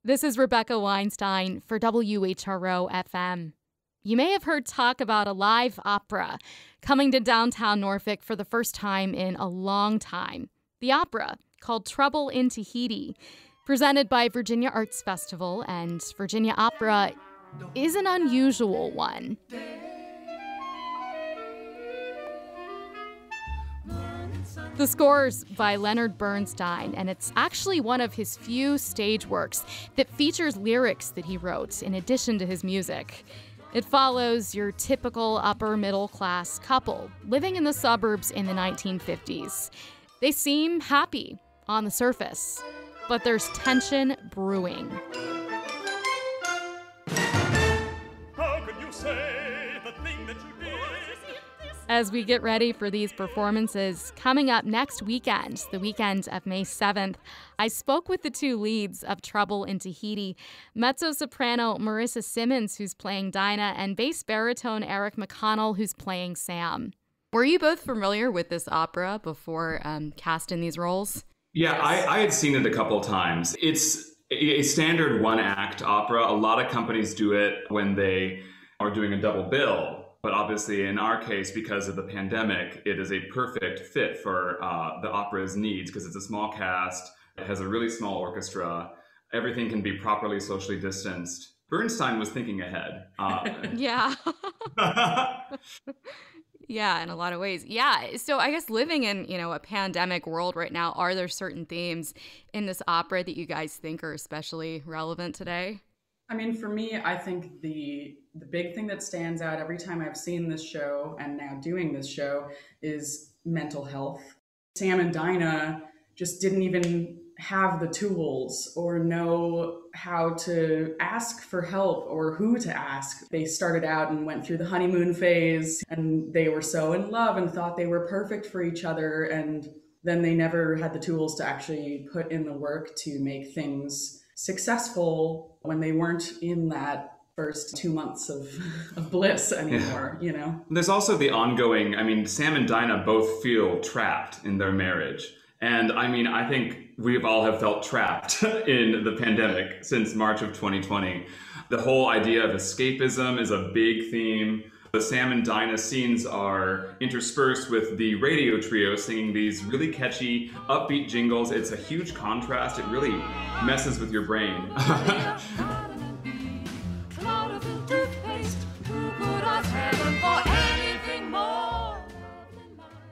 This is Rebecca Weinstein for WHRO FM. You may have heard talk about a live opera coming to downtown Norfolk for the first time in a long time. The opera, called Trouble in Tahiti, presented by Virginia Arts Festival, and Virginia Opera is an unusual one. The score's by Leonard Bernstein, and it's actually one of his few stage works that features lyrics that he wrote in addition to his music. It follows your typical upper-middle-class couple living in the suburbs in the 1950s. They seem happy on the surface, but there's tension brewing. How could you say the thing that you did? As we get ready for these performances, coming up next weekend, the weekend of May 7th, I spoke with the two leads of Trouble in Tahiti, mezzo-soprano Marissa Simmons, who's playing Dinah, and bass-baritone Eric McConnell, who's playing Sam. Were you both familiar with this opera before cast in these roles? Yeah, I had seen it a couple times. It's a standard one-act opera. A lot of companies do it when they are doing a double bill. But obviously, in our case, because of the pandemic, it is a perfect fit for the opera's needs because it's a small cast, it has a really small orchestra, everything can be properly socially distanced. Bernstein was thinking ahead. Yeah. Yeah, in a lot of ways. Yeah, so I guess living in, a pandemic world right now, are there certain themes in this opera that you guys think are especially relevant today? I mean, for me, I think the big thing that stands out every time I've seen this show and now doing this show is mental health. Sam and Dinah just didn't even have the tools or know how to ask for help or who to ask. They started out and went through the honeymoon phase, and they were so in love and thought they were perfect for each other, and then they never had the tools to actually put in the work to make things successful when they weren't in that first 2 months of bliss anymore, There's also the ongoing, Sam and Dinah both feel trapped in their marriage. And I think we all have felt trapped in the pandemic since March of 2020. The whole idea of escapism is a big theme. The Sam and Dinah scenes are interspersed with the radio trio singing these really catchy, upbeat jingles. It's a huge contrast. It really messes with your brain.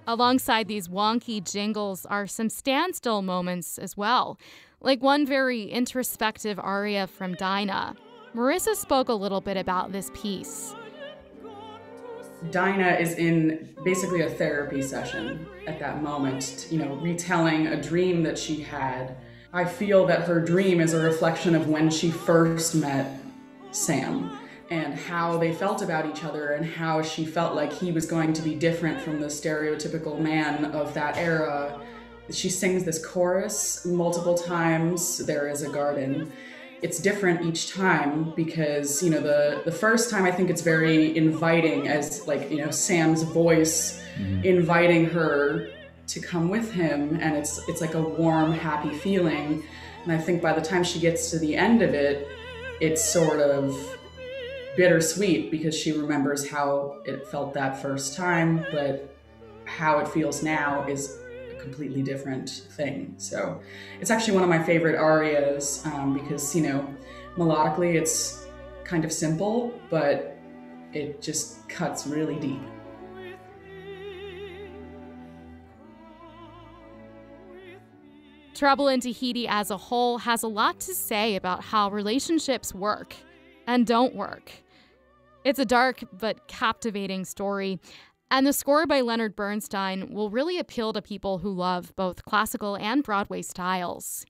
Alongside these wonky jingles are some standstill moments as well, like one very introspective aria from Dinah. Marissa spoke a little bit about this piece. Dinah is in basically a therapy session at that moment, retelling a dream that she had. I feel that her dream is a reflection of when she first met Sam and how they felt about each other and how she felt like he was going to be different from the stereotypical man of that era. She sings this chorus multiple times, "There is a garden." It's different each time because, the first time I think it's very inviting as Sam's voice inviting her to come with him, and it's like a warm, happy feeling. And I think by the time she gets to the end of it, it's sort of bittersweet because she remembers how it felt that first time, but how it feels now is completely different thing. So it's actually one of my favorite arias because, melodically it's kind of simple, but it just cuts really deep. Trouble in Tahiti as a whole has a lot to say about how relationships work and don't work. It's a dark but captivating story. And the score by Leonard Bernstein will really appeal to people who love both classical and Broadway styles.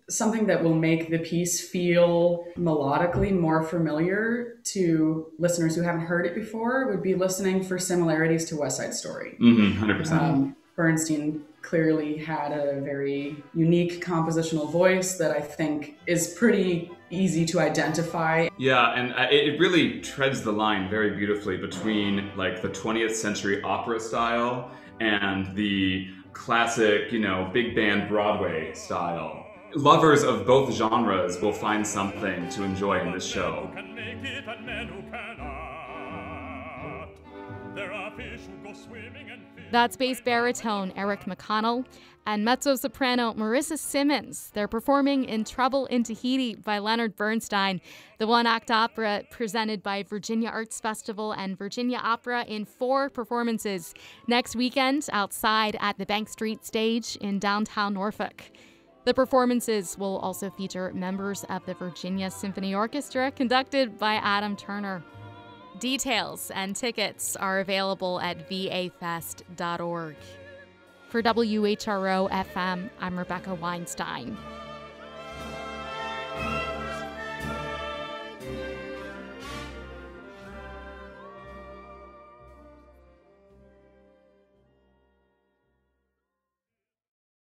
Something that will make the piece feel melodically more familiar to listeners who haven't heard it before would be listening for similarities to West Side Story. 100%. Bernstein clearly had a very unique compositional voice that I think is pretty easy to identify. Yeah, and it really treads the line very beautifully between the 20th century opera style and the classic, big band Broadway style. lovers of both genres will find something to enjoy in this show. That's bass-baritone Eric McConnell and mezzo-soprano Marissa Simmons. They're performing in Trouble in Tahiti by Leonard Bernstein, the one-act opera presented by Virginia Arts Festival and Virginia Opera in 4 performances next weekend outside at the Bank Street Stage in downtown Norfolk. The performances will also feature members of the Virginia Symphony Orchestra, conducted by Adam Turner. Details and tickets are available at vafest.org. For WHRO FM, I'm Rebecca Weinstein.